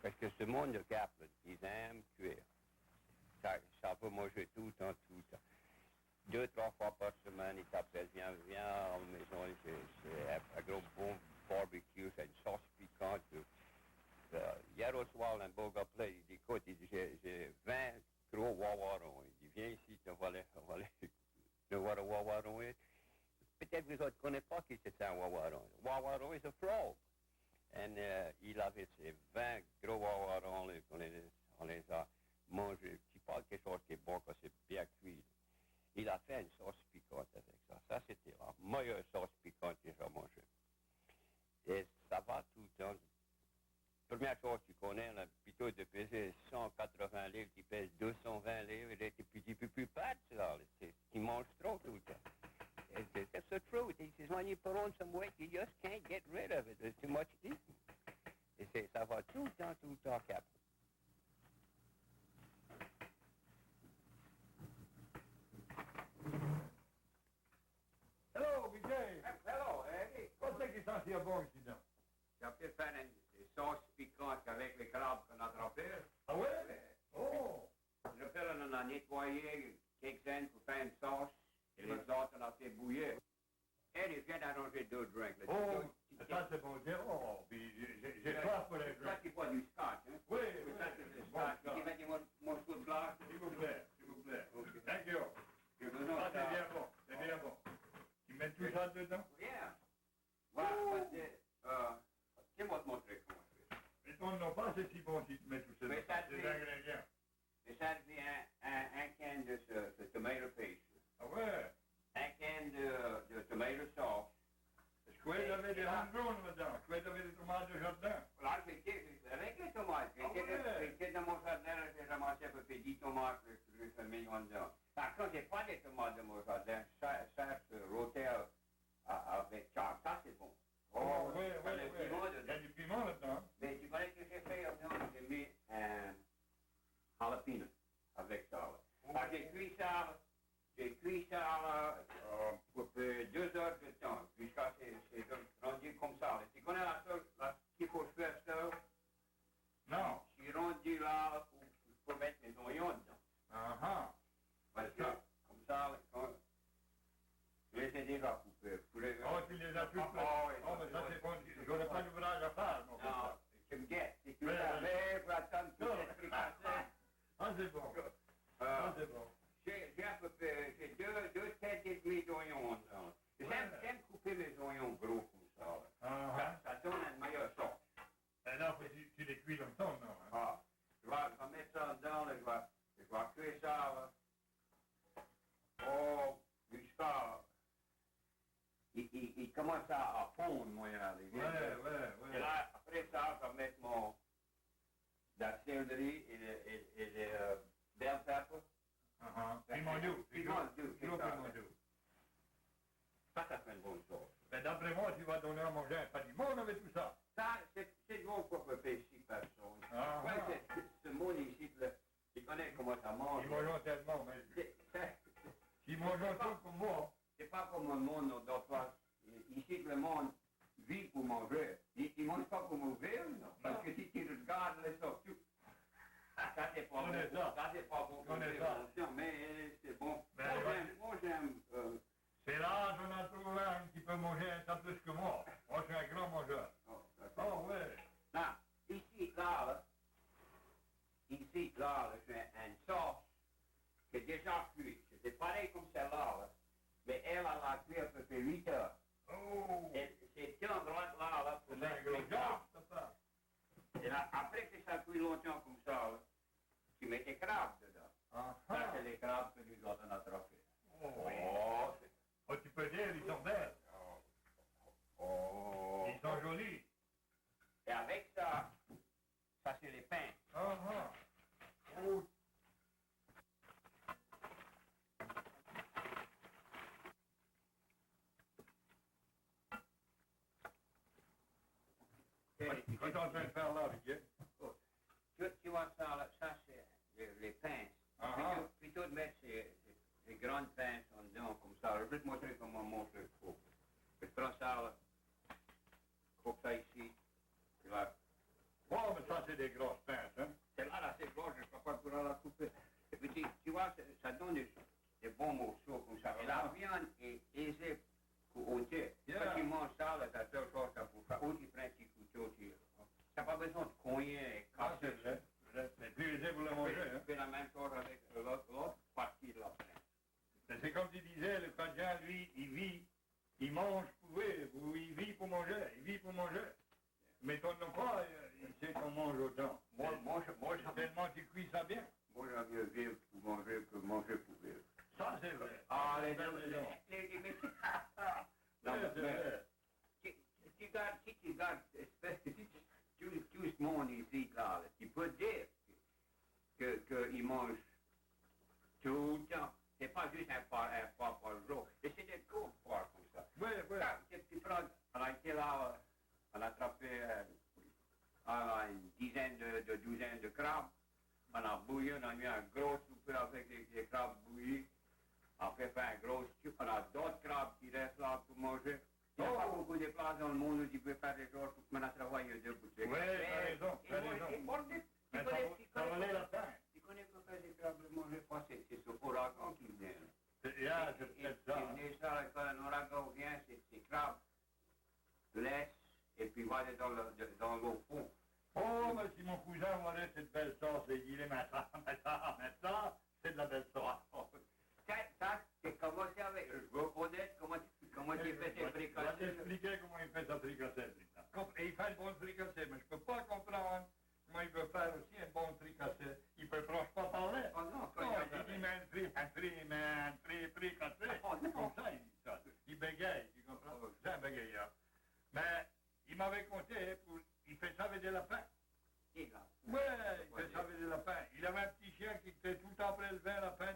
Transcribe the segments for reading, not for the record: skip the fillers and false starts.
Parce que ce monde de Cap, là, ils aiment cuire. Ça peut manger tout le temps, tout le temps. 2-3 fois par semaine, ils t'appellent, viens à la maison, c'est un gros bon barbecue, c'est une sauce piquante. Hier au soir, un beau gars là, il dit, écoute, j'ai 20 gros wawarons. Il dit, viens ici, on va aller voir un wawaron. Peut-être que vous autres ne connaissez pas qui c'est un wawaron. Wawaron is a frog. Et il avait ces 20 gros wawarons, on les a mangés. Tu parles quelque chose qui est bon quand c'est bien cuit. Il a fait une sauce piquante avec ça. Ça, c'était la meilleure sauce piquante que j'ai mangée. Et ça va tout le temps. Première chose, tu connais, là, plutôt de peser 180 livres, tu pèses 220 livres, et t'es plus pâte, là. Tu manges trop tout le temps. That's the truth. He says, when you put on some weight, you just can't get rid of it. There's too much eating. Il dit, ça va tout le temps, Cap. Hello, BJ. Hello, Eddie. Qu'est-ce que tu sens si bon ici, donc? J'ai fait faire une sauce piquante avec les crabes qu'on a attrapés. Ah ouais? Oh! Je fais, on a nettoyé quelques-uns pour faire une sauce, et les autres, on a fait bouillir. Eddie, viens d'arranger 2 drinks. Là. Oh, ça c'est bon. Oh, puis j'ai soif pour les Toi drinks. qui bois du scotch, hein? Oui, Ça, c'est du scotch. Tu mets des morceaux de glace. S'il vous plaît, s'il vous plaît. Okay. Thank you. J'ai besoin Ça de c'est ça. bien bon, c'est bien bon. Tu mets tout ça dedans? Yeah. Voilà, je vais te montrer comment je fais. Mais ton nom pas c'est si bon si tu mets tout ça Mais dedans. ça, C'est c'est- des ingrédients. Et ça devient un can de ce tomato paste. Ah ouais? Un can de tomato sauce. Est-ce que vous avez des hamburgers là-dedans? Est-ce que vous avez des tomates de jardin? Là, avec les tomates. J'étais dans mon jardin, j'ai ramassé à peu près 10 tomates, je les ai mis en dedans. Par contre, j'ai pas des tomates de mon jardin. Ça se rôter avec ça. Ça, c'est bon. Oh, oui, ça, oui, le oui. piment Il y a dedans. du piment là-dedans. Mais tu connais ce que j'ai fait là-dedans? J'ai mis un jalapeno avec ça. Alors, j'ai cuit ça là, pour 2 heures de temps, jusqu'à c'est rendu comme ça. Là. Tu connais ce qu'il faut faire ça? Non. Je suis rendu là pour mettre mes oignons dedans. Ah ah. Parce que, comme ça, là, je les ai déjà coupés. Oh, tu les as tous faits. Oh, mais ça c'est bon. J'aurais pas d'ouvrage à faire, non? Non, tu me guettes. Si tu Ouais. savais, pour attendre toute l'explication. Ah, c'est bon. Ah, c'est bon. J'ai à peu près, j'ai deux têtes et demie d'oignons dedans. J'aime couper les oignons gros comme ça. Là. Ah, Ça donne une meilleure sauce. et là, tu les cuis longtemps, non? Hein? Ah, je vais mettre ça dedans, là, je vais cuire ça, là. Oh, jusqu'à... Il commence à fondre, moi, là. Et là, après ça, je vais mettre la céleri et le bell pepper. Piment doux. Piment doux, c'est ça. Piment doux. Ça fait une bonne sauce. Mais d'après moi, tu vas donner à manger un pâtis-monde avec tout ça. Ça, c'est bon pour peu près 6 personnes. Ah, Ouais, ce monde ici, là, il connaît comment ça mange. Ils mangent tellement, mais ils mangent tout comme moi. C'est pas comme le monde d'autres fois. Ici, le monde vit pour manger. Il ne mange pas pour manger, non? Parce que si tu regardes les sorties, ça c'est pas bon. Ça c'est pas bon pour l'évolution, mais c'est bon. Moi j'aime. C'est là qu'on a trouvé un qui peut manger un tas plus que moi. Moi, je suis un grand mangeur. Oh, ouais. Non, ici, là, j'ai une sauce qui est déjà cuite. C'était pareil comme celle-là, là. Mais elle a cuit à peu près 8 heures. Oh! Et c'est tendre là, pour mettre les crabes. Et là, après que ça cuit longtemps comme ça, là, tu mets tes crabes dedans. Ça, c'est les crabes que nous autres on a attrapés. Oh, oh, tu peux dire, ils sont belles. Oh. Ils sont jolis. Et avec ça, ça c'est les pains. Oh. Qu'est-ce que tu es en train de faire là, Vicky? Tu vois ça, là, ça c'est les pinces. Plutôt de mettre ces grandes pinces en dedans comme ça. Je vais te montrer comment on mange le faux. Je prends ça, là, coupe ça ici. Tu vois. Oh, mais ça c'est des grosses autant. Moi, tellement tu cuis ça bien. Moi, j'aime mieux vivre pour manger que manger pour vivre. Ça, c'est vrai. Ah, C'est les belle deux, raison. Non, C'est mais vrai. si tu gardes tout ce monde ici, là, tu peux dire qu'ils mangent tout le temps. C'est pas juste un pas par jour. Et c'est des courtes fois comme ça. Oui, oui. Tu prends, on a été là, on a attrapé une dizaine de douzaines de crabes. On a bouilli, on a mis un gros souper avec les crabes bouillis. Après, fait un gros soupe. On a d'autres crabes qui restent là pour manger. Il n'y a pas beaucoup de places dans le monde où tu peux faire des choses pour qu'on a travaillé deux bouteilles. Oui, t'as raison, t'as raison. Mais ça valait la peine. Tu connais pas faire des crabes de manger pas, c'est ce ouragan qui vient. C'est peut-être ça. Et ça, quand un ouragan vient, ces crabes laissent et puis vont aller dans l'eau fond. Oh, mais si mon cousin voyait cette belle sauce, il dirait, maintenant, c'est de la belle sauce. Ça, c'est commencé avec. Je veux connaître comment tu fais tes Je vais fricassés. t'expliquer comment il fait sa fricassée. Et il fait une bonne fricassée, mais je ne peux pas comprendre comment il veut faire aussi une bonne fricassée. Il ne peut presque pas parler. Oh non, Il dit, mais un fricassé. Oh non. Comme ça, il dit ça. Il bégaye, tu comprends? C'est un bégayeur. Mais il m'avait compté, il fait ça avec des lapins. Qui, là? Oui, il fait ça avec des lapins. Il avait un petit chien qui était tout le temps prélevé un lapin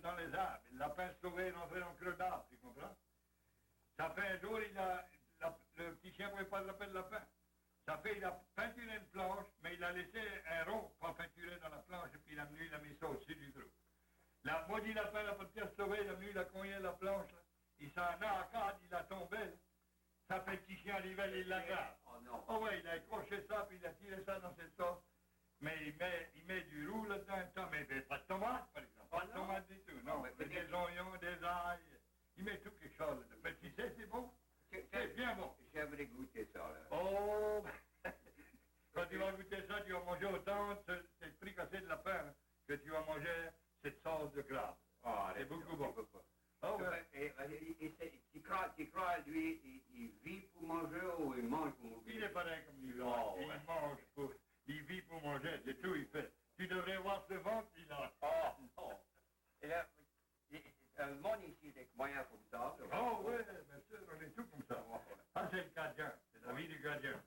dans les arbres. Le lapin se trouvait rentrer dans le creux d'arbre, tu comprends? Ça fait un jour, le petit chien ne pouvait pas attraper le lapin. Ça fait, il a peinturé une planche, mais il a laissé un rond pas peinturé dans la planche, et puis il a mis ça au-dessus du trou. La maudit lapin n'a pas de pièce sauvée, il a venu, il a cogné la planche, là. Il s'en a à cadre, il a tombé, là. Ça fait le petit chien à l'hiver, il l'aggrave. Oh non. Oh ouais, il a accroché ça, puis il a tiré ça dans cette sauce. Mais il met du roux là-dedans, mais pas de tomates, par exemple. Pas de tomates du tout, non. mais Des oignons, des ail. Il met tout quelque chose là-dedans. Mais tu sais, c'est bon. C'est bien bon. J'aimerais goûter ça, là. Oh, quand tu vas goûter ça, tu vas manger autant cette fricassée de lapin que tu vas manger cette sauce de crabe. Ah, C'est beaucoup bon. Oh, ouais. Tu crois, lui, il vit pour manger ou il mange pour manger? Il est pareil comme lui. Oh, Il ouais. mange pour... Il vit pour manger, c'est tout, il fait. Tu devrais voir ce ventre, il a. Oh, non. Et là, le monde ici, c'est moyen comme ça. Oh, oui, bien sûr, on est tout comme ça. Ah, c'est le gardien, c'est la vie du gardien.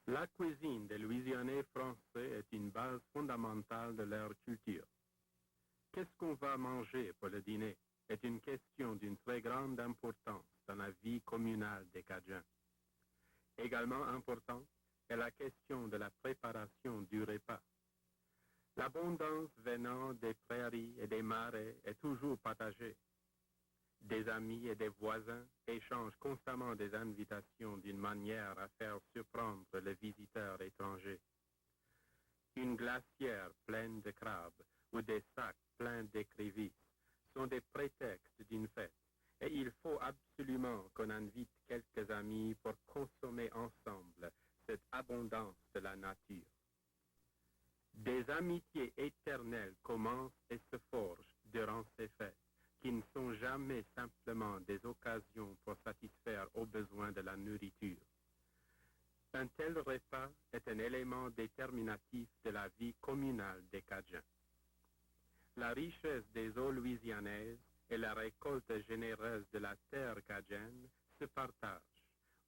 La cuisine des Louisianais français est une base fondamentale de leur culture. Qu'est-ce qu'on va manger pour le dîner est une question d'une très grande importance dans la vie communale des Cajuns. Également important est la question de la préparation du repas. L'abondance venant des prairies et des marais est toujours partagée. Des amis et des voisins échangent constamment des invitations d'une manière à faire surprendre le visiteur étranger. Une glacière pleine de crabes ou des sacs pleins d'écrevisses sont des prétextes d'une fête et il faut absolument qu'on invite quelques amis pour consommer ensemble cette abondance de la nature. Des amitiés éternelles commencent et se forgent durant ces fêtes, qui ne sont jamais simplement des occasions pour satisfaire aux besoins de la nourriture. Un tel repas est un élément déterminatif de la vie communale des Cajuns. La richesse des eaux louisianaises et la récolte généreuse de la terre cajuenne se partagent.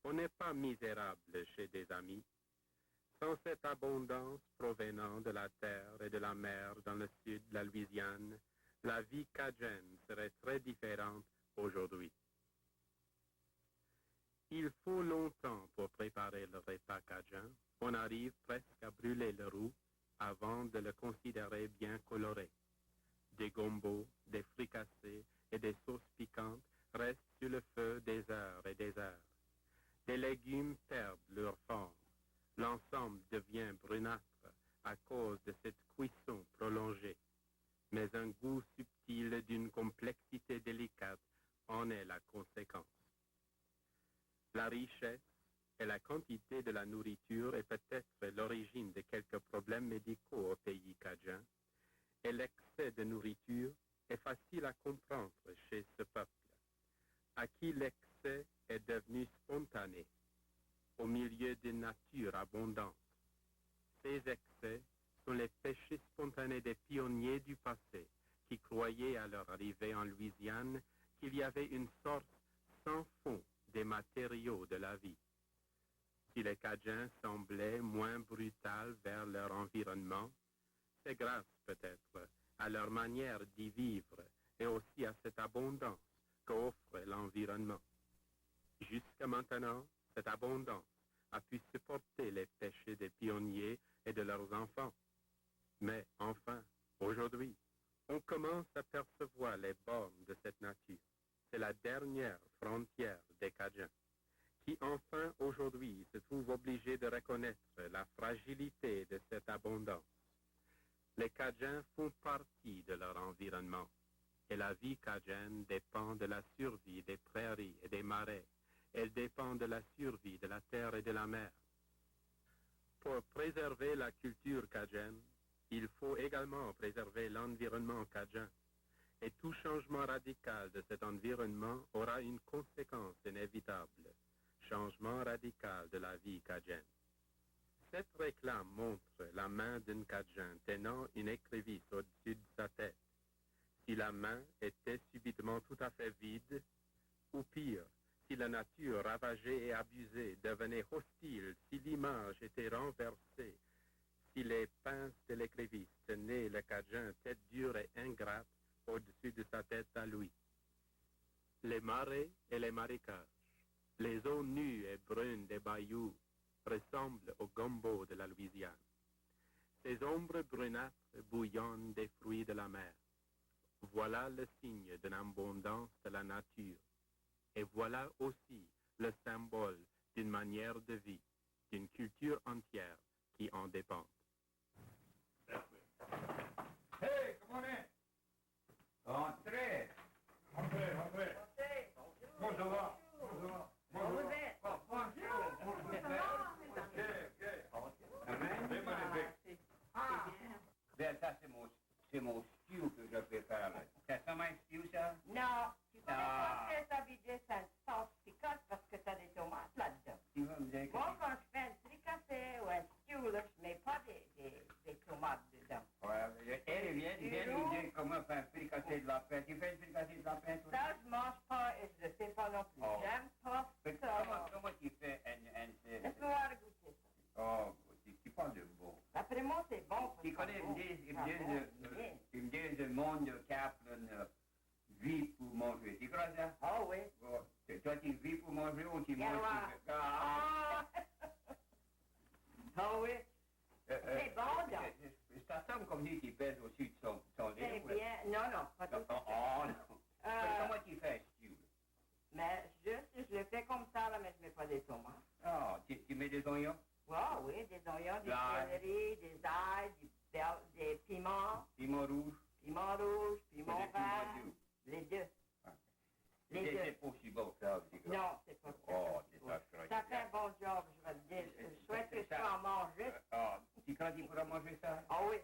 On n'est pas misérable chez des amis. Sans cette abondance provenant de la terre et de la mer dans le sud de la Louisiane, la vie cajuenne serait très différente aujourd'hui. Il faut longtemps pour préparer le repas cajun. On arrive presque à brûler le roux avant de le considérer bien coloré. Des gombos, des fricassés et des sauces piquantes restent sur le feu des heures et des heures. Des légumes perdent leur forme. L'ensemble devient brunâtre à cause de cette cuisson prolongée. Mais un goût subtil d'une complexité délicate en est la conséquence. La richesse et la quantité de la nourriture est peut-être l'origine de quelques problèmes médicaux au pays cajun, et l'excès de nourriture est facile à comprendre chez ce peuple, à qui l'excès est devenu spontané, au milieu d'une nature abondante. ces excès sont les péchés spontanés des pionniers du passé qui croyaient à leur arrivée en Louisiane qu'il y avait une sorte sans fond des matériaux de la vie. Si les Cajuns semblaient moins brutals vers leur environnement, c'est grâce peut-être à leur manière d'y vivre et aussi à cette abondance qu'offre l'environnement. Jusqu'à maintenant, cette abondance a pu supporter les péchés des pionniers et de leurs enfants. Mais enfin, aujourd'hui, on commence à percevoir les bornes de cette nature. C'est la dernière frontière des Cajuns, qui enfin aujourd'hui se trouvent obligés de reconnaître la fragilité de cette abondance. Les Cajuns font partie de leur environnement, et la vie cajuenne dépend de la survie des prairies et des marais. Elle dépend de la survie de la terre et de la mer. Pour préserver la culture cajuenne, il faut également préserver l'environnement cajun. Et tout changement radical de cet environnement aura une conséquence inévitable, changement radical de la vie cajuenne. Cette réclame montre la main d'un Cajun tenant une écrivisse au-dessus de sa tête. Si la main était subitement tout à fait vide, ou pire, si la nature ravagée et abusée devenait hostile, si l'image était renversée, si les pinces de l'écrivisse tenaient le Cajun tête dure et ingrate au-dessus de sa tête à lui. Les marais et les marécages, les eaux nues et brunes des bayous ressemblent au gombo de la Louisiane. Ces ombres brunâtres bouillonnent des fruits de la mer. Voilà le signe d'une abondance de la nature. Et voilà aussi le symbole d'une manière de vie, d'une culture entière qui en dépend. Hey, come on in. Entrez! Entrez, entrez. Comment ça va? Comment ça va? Vous êtes? C'est magnifique. Ben, ça, c'est mon stew que je prépare, là. Ça ressemble à un stew, ça? Non, tu connais pas ce que ça veut dire, ça sauce piquante parce que t'as des tomates là-dedans. Tu vas me dire que... Moi, quand je fais un fricassé ou un stew, là, je mets pas des tomates dedans. Ouais, elle vient nous dire comment faire un fricassé de lapin. Tu fais un fricassé de lapin, toi? Ça, je mange pas et je le fais pas non plus. Oh. J'aime pas Mais ça. comment tu fais un... Laisse-moi voir goûter ça. Oh, tu parles de bon. D'après moi, c'est bon. Tu connais, ils me disent le monde de Kaplan vit pour manger. Tu crois ça? Ah oui. Bon, toi, tu vis pour manger ou tu manges Garoua. pour... Ah! Ah oui. C'est bon, donc. Ça semble comme si tu pèses au-dessus de son C'est livre. bien. Non, non, pas tout Oh, ça. non. Mais comment tu fais, stew? Mais juste, je le fais comme ça, là, mais je mets pas des tomates. Ah, tu mets des oignons? Ah oui, des oignons, des L'ail. céleris, des ailes, des piments, Piment rouge? piment rouge, piment Ou des vert, piments doux? les deux. Ah. Les C'est deux. pas aussi bon que ça, je dis. Non, c'est pas ça. Oh, c'est ça, je crois. Ça fait un bon job, je vais te dire. Je souhaite que je peux en manger. Ah, tu crois qu'il pourra manger ça? Ah oui.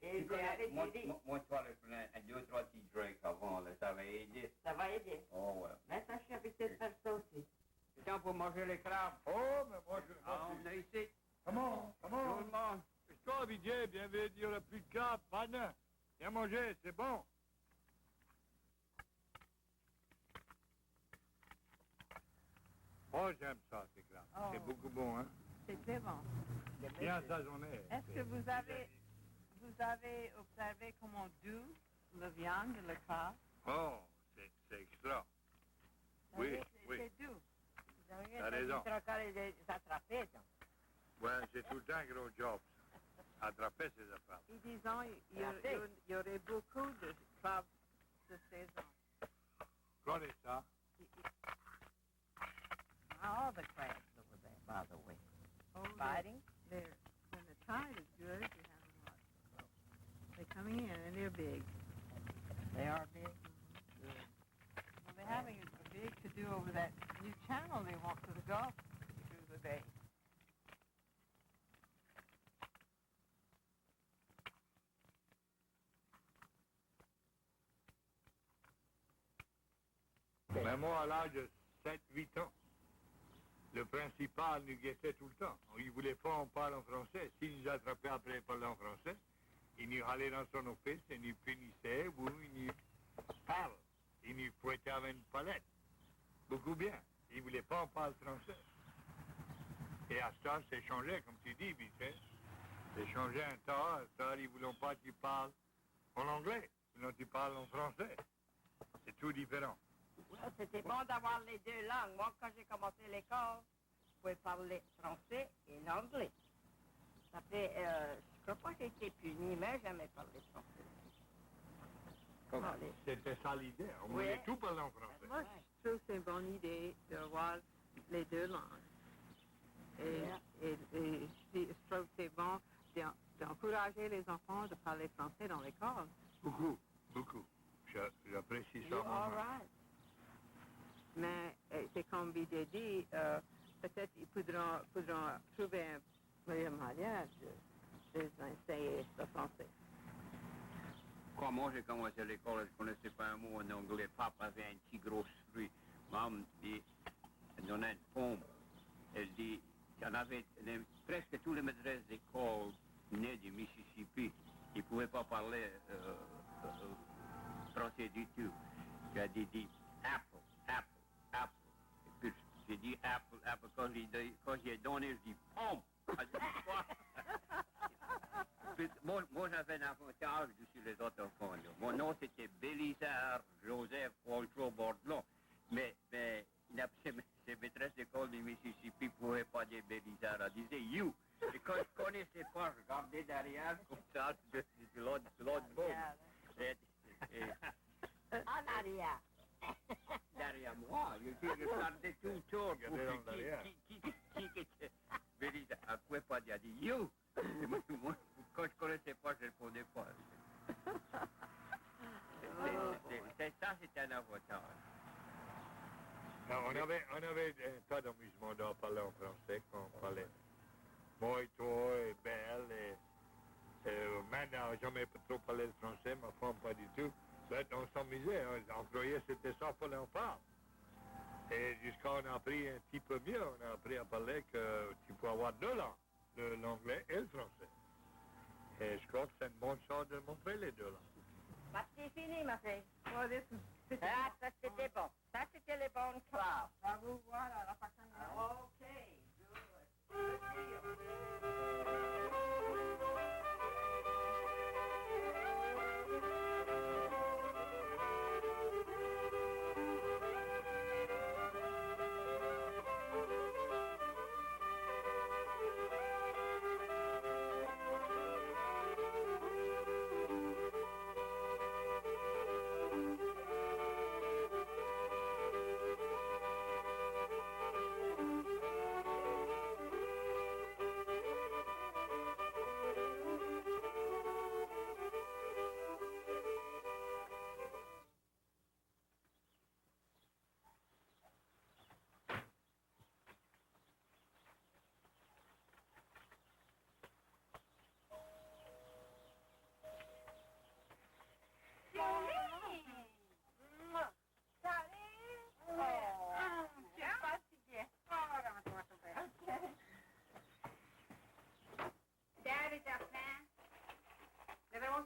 Et Tu j'ai connais, avec moi, du riz. moi, toi, le plein, un, deux, trois petits drinks avant, là, ça va aider. Ça va aider. Oh, ouais. Mais ça, je suis habitué de faire ça aussi. C'est temps pour manger les crabes. Oh, mais moi, je... Ah, on a ici. Comment? Tout le monde. Je suis habitué, bien veut dire, le plus de cap, pas de... Viens manger, c'est bon. Oh, j'aime ça, c'est clair. Oh. C'est beaucoup bon, hein. C'est très bon. Bien assaisonné. Est-ce que vous avez observé comment doux le viande, le crabe? Oh, c'est extra. Oui, oui. C'est doux. T'as raison. S'attraper, donc. Ouais, c'est tout le temps un gros job. Attraper ces affaires. Et disons, il y aurait beaucoup de crabes de saison. Connais ça? All the crabs over there, by the way. Oh, Fighting? when the tide is good, you have a lot of crabs. They're coming in and they're big. They are big. Well, they're having a big to-do over that new channel they want for the Gulf through the bay. Mais moi, à l'âge de 7-8 ans, le principal nous guettait tout le temps. Il ne voulait pas qu'on parle en français. S'il nous attrapait après parler en français, il nous allait dans son office et nous punissait ou il nous parle. Il nous fouettait avec une palette. Beaucoup bien. Il ne voulait pas qu'on parle français. Et à ce temps, c'est changé, comme tu dis, Victor. C'est changé un temps. À ce temps, ils ne voulaient pas que tu parles en anglais, sinon tu parles en français. C'est tout différent. C'était bon d'avoir les deux langues. Moi, quand j'ai commencé l'école, je pouvais parler français et l'anglais. Ça fait, je crois pas que j'ai été punie, mais jamais parlé français. C'était ça l'idée. On voulait tout parler en français. Moi, je trouve que c'est une bonne idée d'avoir les deux langues. Et je trouve que c'est bon d'encourager les enfants de parler français dans l'école. Beaucoup, beaucoup. J'apprécie ça. Mais c'est comme Vijay dit, peut-être ils pourront trouver un meilleur moyen d'enseigner le français. Quand moi j'ai commencé à l'école, je ne connaissais pas un mot en anglais. Papa avait un petit gros fruit. Maman dit, elle donnait une pomme. Elle dit, il y en avait presque tous les maîtresses d'école nées du Mississippi. Ils ne pouvaient pas parler français du tout. J'ai dit apple, apple, apple. Et puis j'ai dit apple, apple. Quand j'ai donné, je dis pomme. Moi, j'avais un avantage sur les autres enfants. Mon nom, c'était Bélisard Joseph Walter Bordelon. Mais ces maîtresses d'école du Mississippi ne pouvaient pas dire Bélisard, elles disaient you. Et quand je ne connaissais pas, je regardais derrière comme ça, de l'autre bord. En arrière. Derrière moi, je regardais tout autour. Qui était Bélisard? Elle ne pouvait pas dire you. Moi, quand je ne connaissais pas, je ne répondais pas. Ça, c'était un avantage. Non, on avait un tas d'amusement d'en parler en français quand on parlait. Moi et toi et Belle maintenant, jamais trop parlé le français, ma femme pas du tout. Ben, on s'amusait, on croyait que c'était ça qu'on en parle. Et jusqu'à on a appris un petit peu mieux, on a appris à parler que tu peux avoir deux langues, l'anglais et le français. Et je crois que c'est une bonne chose de montrer les deux langues. Bah, c'est fini, ma fille. Oh, Ah, ça c'était bon. Ça c'était les bonnes classes. Bravo, voilà, la façon OK.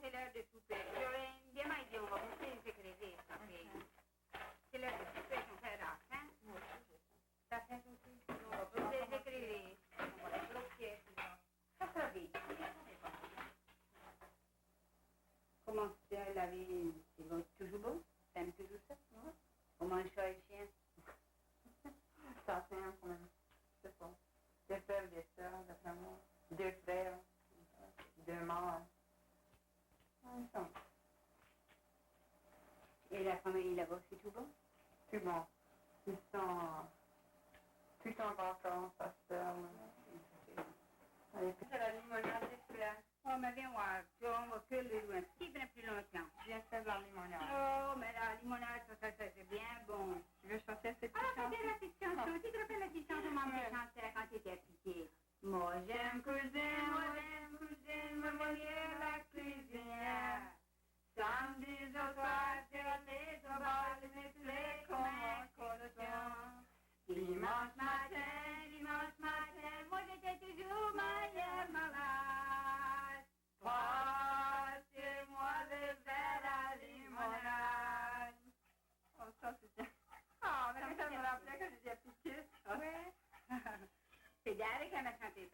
C'est l'heure de souper. J'aurais bien mal dit, on va monter une secrétaire. C'est l'heure de souper, on fait rare, hein? Ça fait aussi. On va poser les écrits. On va les bloquer, tout ça. Ça sera vite. Comment c'est la vie? C'est toujours bon? T'aimes toujours ça? Non? Comment un chat et chien? Ça fait un quand même. C'est ça. Deux frères, des sœurs, d'après moi. Deux frères. Deux morts. Et la famille là-bas, c'est tout bon? Tout bon. Ils sont tout en vacances, ça se ferme. C'est la limonade d'espérance. Oh, mais viens voir, on va que le loin, un petit peu plus longtemps. Je viens faire de la limonade. Oh, mais la limonade, ça c'est bien bon. Tu veux chanter cette petite Ah, chanson? c'était la petite chanson. Tu te rappelles la petite chanson que maman chantait quand tu étais petite? Moi j'aime cousine, me voyez la cuisinière. Samedi au soir, c'est les au bal, les comme un cochon. Dimanche matin, à chanter